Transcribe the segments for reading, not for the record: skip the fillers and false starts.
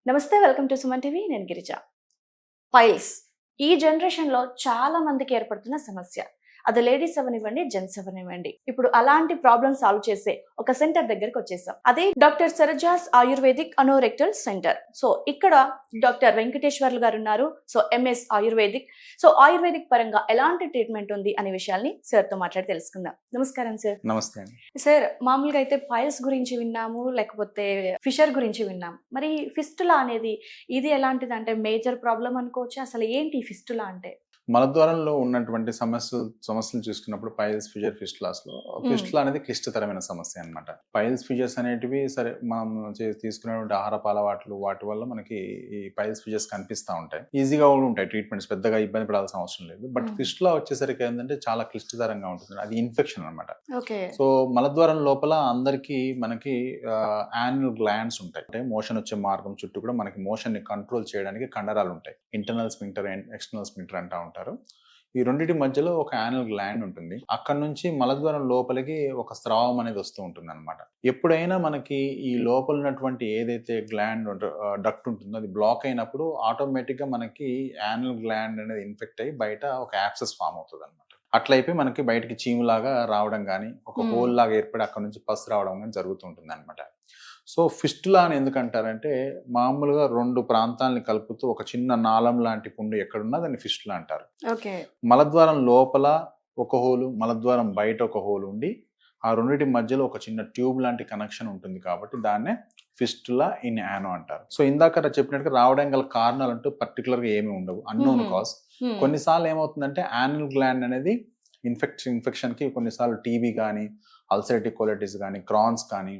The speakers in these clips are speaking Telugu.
నమస్తే, వెల్కమ్ టు సుమన్ టీవీ. నేను గిరిజ. పైల్స్ ఈ జనరేషన్ లో చాలా మందికి ఏర్పడుతున్న సమస్య. అది లేడీస్ అవనివ్వండి, జెంట్స్ అవనివ్వండి. ఇప్పుడు అలాంటి ప్రాబ్లమ్ సాల్వ్ చేసే ఒక సెంటర్ దగ్గరికి వచ్చేసాం. అదే doctor Sarajas ayurvedic anorectal centre. So ఇక్కడ డాక్టర్ వెంకటేశ్వర్లు గారు ఉన్నారు. So MS ayurvedic. So ayurvedic పరంగా ఎలాంటి ట్రీట్మెంట్ ఉంది అనే విషయాల్ని సార్ తో మాట్లాడి తెలుసుకుందాం. నమస్కారం సార్. నమస్తే అండి. సార్, మామూలుగా అయితే పైల్స్ గురించి విన్నాము, లేకపోతే ఫిషర్ గురించి విన్నాం. మరి ఫిస్టులా అనేది ఇది ఎలాంటిది? అంటే మేజర్ ప్రాబ్లం అనుకోవచ్చు. అసలు ఏంటి ఫిస్టులా అంటే? మలద్వారంలో ఉన్నటువంటి సమస్యలు చూసుకున్నప్పుడు పైల్స్, ఫిషర్, ఫిస్టులాస్ లో ఫిస్టులా అనేది క్లిష్టతరమైన సమస్య అన్నమాట. పైల్స్, ఫిషర్స్ అనేటివి సరే మనం తీసుకునేటువంటి ఆహారపు అలవాట్లు వాటి వల్ల మనకి ఈ పైల్స్, ఫిషర్స్ కనిపిస్తూ ఉంటాయి. ఈజీగా కూడా ఉంటాయి ట్రీట్మెంట్స్, పెద్దగా ఇబ్బంది పడాల్సిన అవసరం లేదు. బట్ ఫిస్టులా వచ్చేసరికి ఏంటంటే చాలా క్లిష్టతరంగా ఉంటుంది. అది ఇన్ఫెక్షన్ అనమాట. సో మలద్వారం లోపల అందరికి మనకి యాన్యుల్ గ్లాండ్స్ ఉంటాయి. అంటే మోషన్ వచ్చే మార్గం చుట్టూ కూడా మనకి మోషన్ ని కంట్రోల్ చేయడానికి కండరాలు ఉంటాయి. Internal sphincter and external sphincter అంటా ఉంటారు. ఈ రెండింటి మధ్యలో ఒక యాన్యుల్ గ్లాండ్ ఉంటుంది. అక్కడ నుంచి మలద్వారం లోపలికి ఒక స్రావం అనేది వస్తూ ఉంటుంది అనమాట. ఎప్పుడైనా మనకి ఈ లోపల ఉన్నటువంటి ఏదైతే గ్లాండ్ డక్ట్ ఉంటుందో అది బ్లాక్ అయినప్పుడు ఆటోమేటిక్ గా మనకి యాన్యుల్ గ్లాండ్ అనేది ఇన్ఫెక్ట్ అయ్యి బయట ఒక యాబ్సెస్ ఫామ్ అవుతుంది అనమాట. అట్లయిపోయి మనకి బయటకి చీములాగా రావడం కానీ, ఒక హోల్ లాగా ఏర్పడి అక్కడ నుంచి పస్ రావడం కానీ జరుగుతుంటుంది అనమాట. సో ఫిస్టులా అని ఎందుకంటారంటే, మామూలుగా రెండు ప్రాంతాలని కలుపుతూ ఒక చిన్న నాళం లాంటి పుండు ఎక్కడున్నా దాన్ని ఫిస్టులా అంటారు. మలద్వారం లోపల ఒక హోలు, మలద్వారం బయట ఒక హోల్ ఉండి ఆ రెండింటి మధ్యలో ఒక చిన్న ట్యూబ్ లాంటి కనెక్షన్ ఉంటుంది కాబట్టి దాన్నే ఫిస్టులా ఇన్ యానో అంటారు. సో ఇందాక చెప్పినట్టుగా రావడం గల కారణాలు అంటూ పర్టికులర్ గా ఏమి ఉండవు, అన్నోన్ కాజ్. కొన్నిసార్లు ఏమవుతుందంటే యాన్యుల్ గ్లాండ్ అనేది ఇన్ఫెక్షన్ కి కొన్నిసార్లు టీబీ కానీ, అల్సరేటివ్ కోలైటిస్ కానీ, క్రాన్స్ కానీ,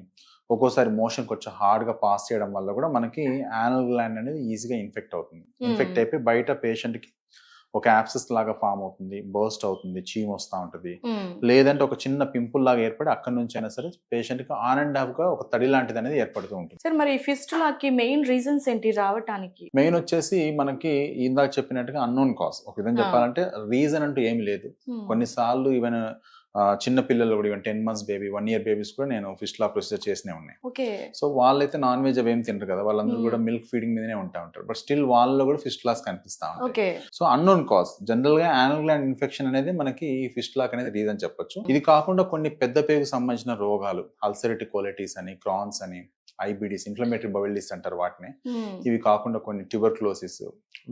ఒక్కోసారి మోషన్ కొంచెం హార్డ్ గా పాస్ చేయడం వల్ల కూడా మనకి యాన్యుల్ గ్లాండ్ అనేది ఈజీగా ఇన్ఫెక్ట్ అవుతుంది. ఇన్ఫెక్ట్ అయిపోయి బయట పేషెంట్ కి ఒక యాబ్సెస్ లాగా ఫామ్ అవుతుంది, బర్స్ట్ అవుతుంది, చీమ్ వస్తూ ఉంటుంది. లేదంటే ఒక చిన్న పింపుల్ లాగా ఏర్పడి అక్కడ నుంచి అయినా సరే పేషెంట్ కి ఆన్ అండ్ ఆఫ్ గా ఒక తడి లాంటిది అనేది ఏర్పడుతూ ఉంటుంది. సార్, మరి ఫిస్టులాకి మెయిన్ రీజన్స్ ఏంటి రావడానికి? మెయిన్ వచ్చేసి మనకి ఇందాక చెప్పినట్టుగా అన్నోన్ కాజ్. ఒక విధంగా చెప్పాలంటే రీజన్ అంటూ ఏమి లేదు. కొన్నిసార్లు ఈవెన్ చిన్న పిల్లలు కూడా, even 10 months baby, 1 year babies కూడా నేను ఫిస్టులా ప్రొసీజర్ చేసినే ఉన్నాయి. సో వాళ్ళైతే నాన్ వెజ్ అవేం తింటారు కదా, వాళ్ళందరూ కూడా మిల్క్ ఫీడింగ్ మీదనే ఉంటారు. బట్ స్టిల్ వాళ్ళలో కూడా ఫిస్టులాస్ కనిపిస్తా ఉంటాయి. So unknown cause. జనరల్ గా యాన్యుల్ గ్లాండ్ ఇన్ఫెక్షన్ అనేది మనకి ఫిస్టులాక్ అనేది రీజన్ చెప్పొచ్చు. ఇది కాకుండా కొన్ని పెద్ద పేగుకు సంబంధించిన రోగాలు, అల్సరేటివ్ కోలైటిస్ అని, క్రాన్స్ అని, ఐబిడిస్, ఇన్ఫ్లమేటరీ బౌల్ డిసీజ్ అంటారు వాటిని. ఇవి కాకుండా కొన్ని ట్యూబర్క్లోసిస్,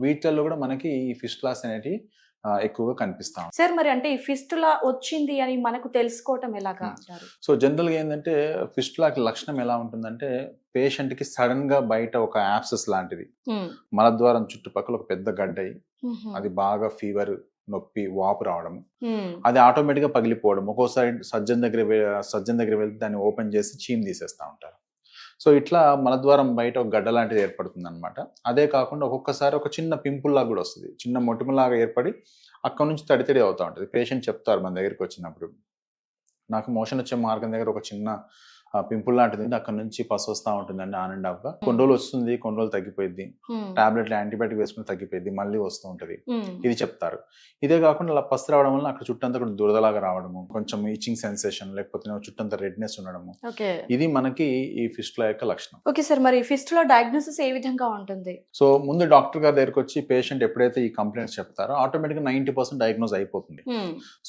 వీటిల్లో కూడా మనకి ఈ ఫిస్టులాస్ అనేవి ఎక్కువగా కనిపిస్తాం. సార్, మరి అంటే ఈ ఫిస్టులా వచ్చింది అని మనకు తెలుసుకోవటం ఎలాగా అంటారు? సో జనరల్ గా ఏంటంటే ఫిస్టులాకి లక్షణం ఎలా ఉంటుందంటే, పేషెంట్ కి సడన్ గా బయట ఒక యాబ్సెస్ లాంటిది మలద్వారం చుట్టుపక్కల ఒక పెద్ద గడ్డ అయ్యి అది బాగా ఫీవర్, నొప్పి, వాపు రావడం, అది ఆటోమేటిక్ గా పగిలిపోవడం. ఒక్కోసారి సర్జన్ దగ్గర వెళ్తే దాన్ని ఓపెన్ చేసి చీమ్ తీసేస్తా ఉంటారు. సో ఇట్లా మలద్వారం బయట ఒక గడ్డ లాంటిది ఏర్పడుతుంది అనమాట. అదే కాకుండా ఒక్కొక్కసారి ఒక చిన్న పింపుల్ లాగా కూడా వస్తుంది, చిన్న మొటిమలాగా ఏర్పడి అక్కడ నుంచి తడి అవుతూ ఉంటుంది. పేషెంట్ చెప్తారు మన దగ్గరికి వచ్చినప్పుడు, నాకు మోషన్ వచ్చే మార్గం దగ్గర ఒక చిన్న పింపుల్ లాంటిది, అక్కడ నుంచి పసు వస్తూ ఉంటుందండి ఆన్ అండ్ ఆఫ్ గా. కొన్ని రోజులు వస్తుంది, కొన్ని రోజులు తగ్గిపోయింది, టాబ్లెట్లు యాంటీబయాటిక్ వేసుకుని తగ్గిపోయింది, మళ్ళీ వస్తూ ఉంటది, ఇది చెప్తారు. ఇదే కాకుండా అలా పసు రావడం వల్ల అక్కడ చుట్టంతా కూడా దురదలాగా రావడము, కొంచెం ఇచింగ్ సెన్సేషన్, లేకపోతే చుట్టంతా రెడ్నెస్ ఉండడము, ఇది మనకి ఈ ఫిస్టులా యొక్క లక్షణం. ఓకే సార్, మరి ఫిస్టులా డయాగ్నోసిస్ ఏ విధంగా ఉంటుంది? సో ముందు డాక్టర్ గారి దగ్గరకు వచ్చి పేషెంట్ ఎప్పుడైతే ఈ కంప్లైంట్స్ చెప్తారో ఆటోమేటిక్ గా 90% డయాగ్నోస్ అయిపోతుంది.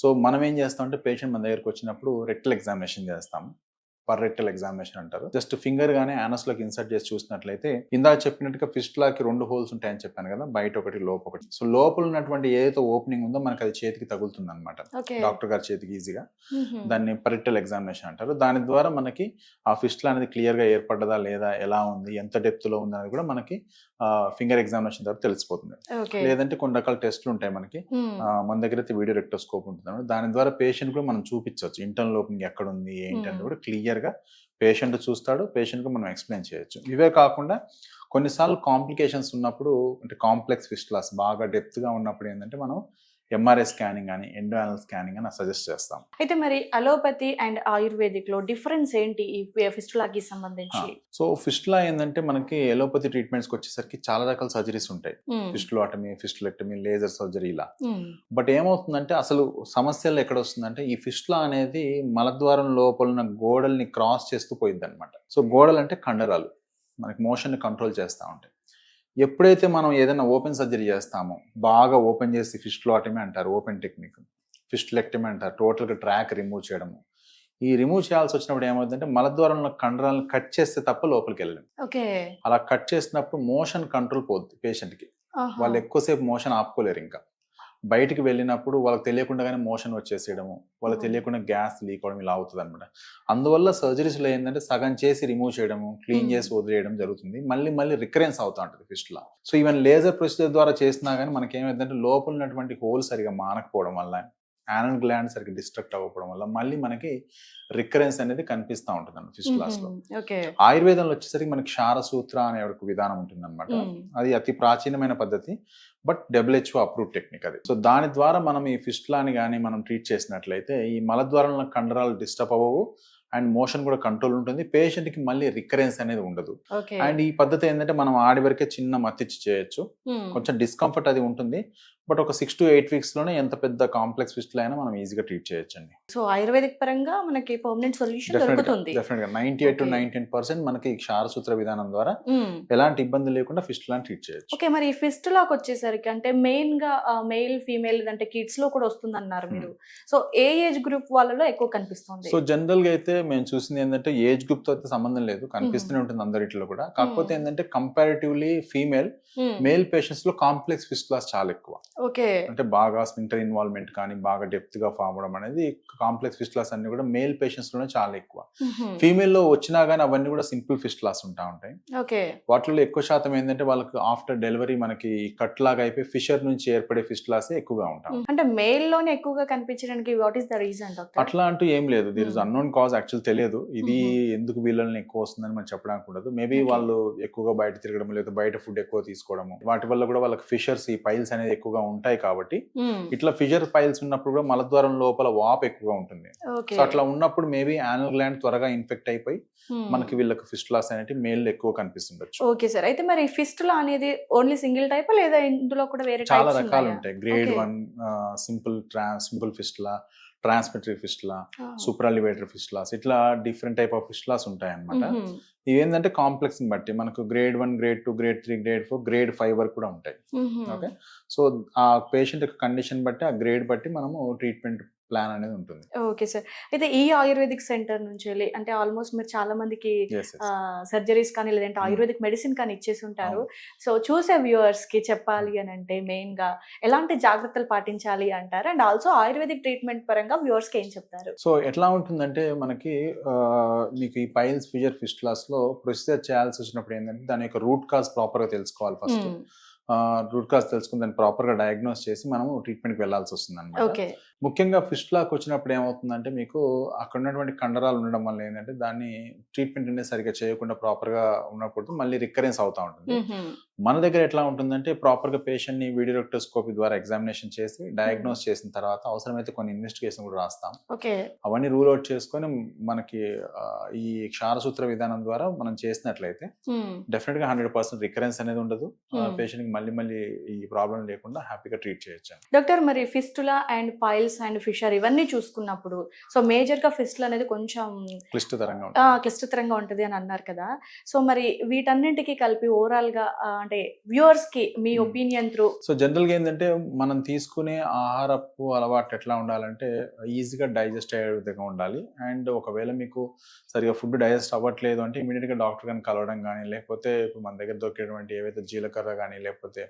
సో మనం ఏం చేస్తాం అంటే, పేషెంట్ మన దగ్గరకు వచ్చినప్పుడు రెక్టల్ ఎగ్జామినేషన్ చేస్తాము. పర్రెక్టల్ ఎగ్జామినేషన్ అంటారు. జస్ట్ ఫింగర్ గానే యానస్ లోకి ఇన్సర్ట్ చేసి చూసినట్లయితే, ఇందాక చెప్పినట్టుగా ఫిస్టులాకి 2 హోల్స్ ఉంటాయని చెప్పాను కదా, బయట ఒకటి, లోపల ఒకటి. సో లోపల ఉన్నటువంటి ఏదైతే ఓపెనింగ్ ఉందో మనకి అది చేతికి తగులుతుంది అనమాట, డాక్టర్ గారి చేతికి ఈజీగా. దాన్ని పర్రెక్టల్ ఎగ్జామినేషన్ అంటారు. దాని ద్వారా మనకి ఆ ఫిస్టులా అనేది క్లియర్ గా ఏర్పడ్డదా లేదా, ఎలా ఉంది, ఎంత డెప్త్ లో ఉంది అనేది కూడా మనకి ఫింగర్ ఎగ్జామినేషన్ ద్వారా తెలిసిపోతుంది. లేదంటే కొన్ని రకాల టెస్ట్లు ఉంటాయి మనకి. మన దగ్గర అయితే వీడియో రెక్టోస్కోప్ ఉంటుంది, దాని ద్వారా పేషెంట్ కూడా మనం చూపించవచ్చు ఇంటర్నల్ ఓపెనింగ్ ఎక్కడ ఉంది ఏంటంటే కూడా క్లియర్ గా పేషెంట్ చూస్తాడు, పేషెంట్ కు మనం ఎక్స్ప్లెయిన్ చేయొచ్చు. ఇవే కాకుండా కొన్నిసార్లు కాంప్లికేషన్స్ ఉన్నప్పుడు, అంటే కాంప్లెక్స్ ఫిస్టులాస్ బాగా డెప్త్ గా ఉన్నప్పుడు ఏంటంటే మనం ఎంఆర్ఐ స్కానింగ్ అని, ఎండోయానల్ స్కానింగ్ అని సజెస్ట్ చేస్తాం. అయితే మరి అలోపతి అండ్ ఆయుర్వేదిక్ లో డిఫరెన్స్ ఏంటి ఈ ఫిస్టులాకి సంబంధించి? సో ఫిస్టులా ఏంటంటే మనకి ఎలోపతి ట్రీట్మెంట్స్ వచ్చేసరికి చాలా రకాల సర్జరీస్ ఉంటాయి. ఫిస్టులోటమీ, ఫిస్టులెక్టమీ, లేజర్ సర్జరీ ఇలా. బట్ ఏమవుతుందంటే అసలు సమస్యలు ఎక్కడ వస్తుందంటే, ఈ ఫిస్టులా అనేది మలద్వారం లోపల ఉన్న గోడల్ని క్రాస్ చేస్తూ పోయింది అనమాట. సో గోడలు అంటే కండరాలు, మనకి మోషన్ ని కంట్రోల్ చేస్తూ ఉంటాయి. ఎప్పుడైతే మనం ఏదైనా ఓపెన్ సర్జరీ చేస్తామో, బాగా ఓపెన్ చేసి ఫిస్టులాటమీ అంటారు, ఓపెన్ టెక్నిక్. ఫిస్టులెక్టమీ అంటారు, టోటల్గా ట్రాక్ రిమూవ్ చేయడము. ఈ రిమూవ్ చేయాల్సి వచ్చినప్పుడు ఏమవుతుందంటే మలద్వారంలో కండరాలను కట్ చేస్తే తప్ప లోపలికి వెళ్ళలేము. ఓకే. అలా కట్ చేసినప్పుడు మోషన్ కంట్రోల్ పోద్ది పేషెంట్కి. వాళ్ళు ఎక్కువసేపు మోషన్ ఆపుకోలేరు. ఇంకా బయటికి వెళ్ళినప్పుడు వాళ్ళకి తెలియకుండానే మోషన్ వచ్చేసేయడము, వాళ్ళకి తెలియకుండా గ్యాస్ లీక్ అవడం ఇలా అవుతుంది అనమాట. అందువల్ల సర్జరీస్లో ఏంటంటే సగం చేసి రిమూవ్ చేయడము, క్లీన్ చేసి వదిలేయడం జరుగుతుంది. మళ్ళీ మళ్ళీ రికరెన్స్ అవుతూ ఉంటుంది fistula. So even laser procedure ద్వారా చేసినా కానీ మనకి ఏమైందంటే లోపల ఉన్నటువంటి హోల్ సరిగా మానకపోవడం వల్ల, యానల్ గ్లాండ్ సరిగ్గా డిస్ట్రక్ట్ అవ్వకపోవడం వల్ల మళ్ళీ మనకి రికరెన్స్ అనేది కనిపిస్తూ ఉంటుంది అన్నమాట ఫిస్టులాస్లో. ఆయుర్వేదంలో వచ్చేసరికి మనకి క్షారసూత్ర అనే ఒక విధానం ఉంటుంది అనమాట. అది అతి ప్రాచీనమైన పద్ధతి, బట్ WHO అప్రూవ్ టెక్నిక్ అది. సో దాని ద్వారా మనం ఈ ఫిస్టులాని కానీ మనం ట్రీట్ చేసినట్లయితే ఈ మలద్వారంలో కండరాలు డిస్టర్బ్ అవ్వవు, అండ్ మోషన్ కూడా కంట్రోల్ ఉంటుంది, పేషెంట్ కి మళ్ళీ రికరెన్స్ అనేది ఉండదు. అండ్ ఈ పద్ధతి ఏంటంటే మనం ఆడి వరకే చిన్న మత్తిచ్చి చేయొచ్చు, కొంచెం డిస్కంఫర్ట్ అది ఉంటుంది, బట్ ఒక 6 to 8 weeks లోనే ఎంత పెద్ద కాంప్లెక్స్ ఫిస్టులా అయినా మనం ఈజీగా ట్రీట్ చేయొచ్చండి. సో ఆయుర్వేదిక్ పరంగా మనకి పర్మనెంట్ సొల్యూషన్ దొరుకుతుంది. డెఫినెట్గా 98 to 99% మనకి క్షారసూత్ర విధానం ద్వారా ఎలాంటి ఇబ్బంది లేకుండా ఫిస్టులాని ట్రీట్ చేయొచ్చు. ఓకే, మరి ఈ ఫిస్టులాకి వచ్చేసరికి అంటే మెయిన్ గా మేల్ ఫీమేల్ అంటే కిడ్స్ లో కూడా వస్తుంది అన్నారు మీరు. సో ఏ ఏజ్ గ్రూప్ వాళ్ళలో ఎక్కువ కనిపిస్తుంది? సో జనరల్ గా అయితే మేము చూసింది ఏంటంటే ఏజ్ గ్రూప్ తో అయితే సంబంధం లేదు, కనిపిస్తూనే ఉంటుంది అందరిలో కూడా. కాకపోతే ఏంటంటే కంపారిటివ్లీ ఫీమేల్ మేల్ పేషెంట్స్ లో కాంప్లెక్స్ ఫిస్టులాస్ చాలా ఎక్కువ. ఓకే, అంటే బాగా స్పింటర్ ఇన్వాల్వ్మెంట్ కానీ బాగా డెప్త్ గా ఫామ్ అవడం అనేది కాంప్లెక్స్ ఫిస్టులాస్ అన్ని కూడా మేల్ పేషెంట్స్ లోనే చాలా ఎక్కువ. ఫీమేల్ లో వచ్చినా గానీ అవన్నీ కూడా సింపుల్ ఫిస్టులాస్ ఉంటాయి. వాటిలో ఎక్కువ శాతం ఏంటంటే వాళ్ళకి ఆఫ్టర్ డెలివరీ మనకి కట్ లాగా అయిపోయి ఫిషర్ నుంచి ఏర్పడే ఫిస్టులాస్ ఎక్కువగా ఉంటాయి. అంటే మేల్ లోనే ఎక్కువగా కనిపించడానికి what is the reason doctor? అట్లా అంటూ ఏం లేదు, there is unknown cause, actual తెలియదు ఇది ఎందుకు వీళ్ళని ఎక్కువ వస్తుందని మనం చెప్పడానికి ఉండదు. మేబీ వాళ్ళు ఎక్కువగా బయట తిరగడం లేదా బయట ఫుడ్ ఎక్కువ తీసుకోవడము, వాటి వల్ల కూడా వాళ్ళకి ఫిషర్స్ ఈ పైల్స్ అనేది ఎక్కువగా ఉంటాయి. కాబట్టి ఇట్లా ఫిషర్ పైల్స్ ఉన్నప్పుడు కూడా మలద్వారం లోపల వాప్ ఎక్కువగా ఉంటుంది. సో అట్లా ఉన్నప్పుడు మేబీ యానల్ గ్లాండ్ త్వరగా ఇన్ఫెక్ట్ అయిపోయి మనకి వీళ్ళకి ఫిస్టులాస్ అనేవి మేల్ ఎక్కువ కనిపిస్తుండొచ్చు. ఓకే సార్, అయితే మరి ఫిస్టులా అనేది ఓన్లీ సింగిల్ టైప్ లేదా ఇందులో కూడా వేరే చాలా రకాలు ఉంటాయి. Grade 1 simple fistula, transsphincteric fistula, supralevator fistulas, ఇట్లా డిఫరెంట్ టైప్ ఆఫ్ ఫిస్టులాస్ ఉంటాయి అన్నమాట. ఇవేంటంటే కాంప్లెక్స్ ని బట్టి మనకు grade 1, grade 2, grade 3, grade 4, grade 5 వరకు కూడా ఉంటాయి. ఓకే, సో ఆ పేషెంట్ యొక్క కండిషన్ బట్టి ఆ గ్రేడ్ బట్టి మనము ట్రీట్మెంట్ ప్లాన్ అనేది ఉంటుంది. ఓకే సార్, అయితే ఈ ఆయుర్వేదిక్ సెంటర్ నుంచి వెళ్ళి అంటే ఆల్మోస్ట్ మీరు చాలా మందికి సర్జరీస్ కానీ లేదంటే ఆయుర్వేదిక్ మెడిసిన్ కానీ ఇచ్చేసి ఉంటారు. సో చూసే వ్యూవర్స్ కి చెప్పాలి అని అంటే మెయిన్ గా ఎలాంటి జాగ్రత్తలు పాటించాలి అంటారు, అండ్ ఆల్సో ఆయుర్వేదిక్ ట్రీట్మెంట్ పరంగా వ్యూవర్స్ కి ఏం చెప్తారు? సో ఎట్లా ఉంటుందంటే మనకి మీకు ఈ పైల్స్ ఫిషర్ ఫిస్టులాస్ లో ప్రొసీజర్ చేయాల్సి వచ్చినప్పుడు ఏంటంటే దాని యొక్క రూట్ కాజ్ ప్రాపర్ గా తెలుసుకోవాలి. ఫస్ట్ రూట్ కాజ్ తెలుసుకుని దాన్ని ప్రాపర్ గా డయాగ్నోస్ చేసి మనము ట్రీట్మెంట్కి వెళ్లాల్సి వస్తుంది అనమాట. ముఖ్యంగా ఫిస్టులాకి వచ్చినప్పుడు ఏమవుతుందంటే మీకు అక్కడ ఉన్నటువంటి కండరాలు ఉండడం వల్ల ఏంటంటే దాన్ని ట్రీట్మెంట్ అనేది సరిగ్గా చేయకుండా ప్రాపర్ గా ఉన్నప్పుడు మళ్ళీ రికరెన్స్ అవుతా ఉంటుంది. మన దగ్గర ఎట్లా ఉంటుందంటే ప్రాపర్ గా పేషెంట్ ని వీడియోరెక్టోస్కోపీ ద్వారా ఎగ్జామినేషన్ చేసి డయాగ్నోస్ చేసిన తర్వాత అవసరమైతే కొన్ని ఇన్వెస్టిగేషన్ కూడా రాస్తాం. అవన్నీ రూల్ అవుట్ చేసుకొని మనకి ఈ క్షారసూత్ర విధానం ద్వారా మనం చేసినట్లయితే డెఫినెట్ గా 100% రికరెన్స్ అనేది ఉండదు, పేషెంట్ కి మళ్ళీ ఈ ప్రాబ్లం లేకుండా హ్యాపీగా ట్రీట్ చేయొచ్చు. డాక్టర్, మరి fistula and piles and fissure ఇవన్నీ చూసుకున్నప్పుడు సో మేజర్ గా ఫిస్టులా అనేది కొంచెం క్లిష్టతరంగా ఉంటది అని అన్నారు కదా, సో మరి వీటన్నింటికి కలిపి ఓవరాల్ గా అంటే వ్యూవర్స్ కి మీ ఒపీనియన్ త్రూ? సో జనరల్ గా ఏంటంటే మనం తీసుకునే ఆహారపు అలవాటు ఎట్లా ఉండాలంటే ఈజీగా డైజెస్ట్ అయ్యే విధంగా ఉండాలి. అండ్ ఒకవేళ మీకు సరిగా ఫుడ్ డైజెస్ట్ అవ్వట్లేదు అంటే ఇమీడియట్ గా డాక్టర్ గారిని కలవడం కానీ, లేకపోతే ఇప్పుడు మన దగ్గర దొరికేటువంటి ఏవైతే జీలకర్ర కానీ లేకపోతే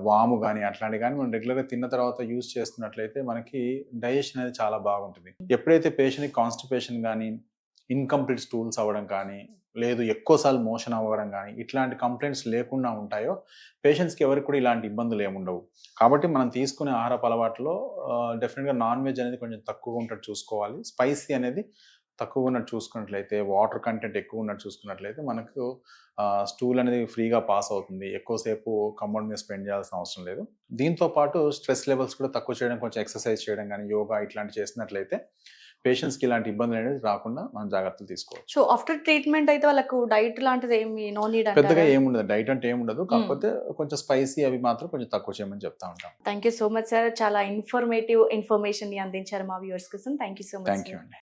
వాము కానీ అట్లాంటివి కానీ మనం రెగ్యులర్గా తిన్న తర్వాత యూజ్ చేస్తున్నట్లయితే మనకి డైజెషన్ అనేది చాలా బాగుంటుంది. ఎప్పుడైతే పేషెంట్కి కాన్స్టిపేషన్ కానీ, ఇన్కంప్లీట్ స్టూల్స్ అవ్వడం కానీ, లేదు ఎక్కువసార్లు మోషన్ అవ్వడం కానీ ఇట్లాంటి కంప్లైంట్స్ లేకుండా ఉంటాయో పేషెంట్స్కి ఎవరికి కూడా ఇలాంటి ఇబ్బందులు ఏముండవు. కాబట్టి మనం తీసుకునే ఆహారపు అలవాట్లో డెఫినెట్గా నాన్ వెజ్ అనేది కొంచెం తక్కువగా ఉన్నట్టు చూసుకోవాలి, స్పైసీ అనేది తక్కువ ఉన్నట్టు చూసుకున్నట్లయితే, వాటర్ కంటెంట్ ఎక్కువ ఉన్నట్టు చూసుకున్నట్లయితే మనకు స్టూల్ అనేది ఫ్రీగా పాస్ అవుతుంది, ఎక్కువసేపు కంపౌండ్ మీద స్పెండ్ చేయాల్సిన అవసరం లేదు. దీంతో పాటు స్ట్రెస్ లెవెల్స్ కూడా తక్కువ చేయడం, కొంచెం ఎక్సర్సైజ్ చేయడం కానీ, యోగా ఇట్లాంటి చేసినట్లయితే పేషెంట్స్కి ఇలాంటి ఇబ్బందులు అనేది రాకుండా మనం జాగ్రత్తలు తీసుకోవచ్చు. సో ఆఫ్టర్ ట్రీట్మెంట్ అయితే వాళ్ళకు డైట్ లాంటిది ఏమి నో నీడ్ పెద్దగా ఏముండదు, డైట్ అంటే ఏముండదు, కాకపోతే కొంచెం స్పైసీ అవి మాత్రం కొంచెం తక్కువ చేయమని చెప్తా ఉంటాం. Thank you so much sir, చాలా ఇన్ఫర్మేటివ్ ఇన్ఫర్మేషన్ అందించారు మా వ్యూవర్స్ కోసం. Thank you so much. Thank you అండి.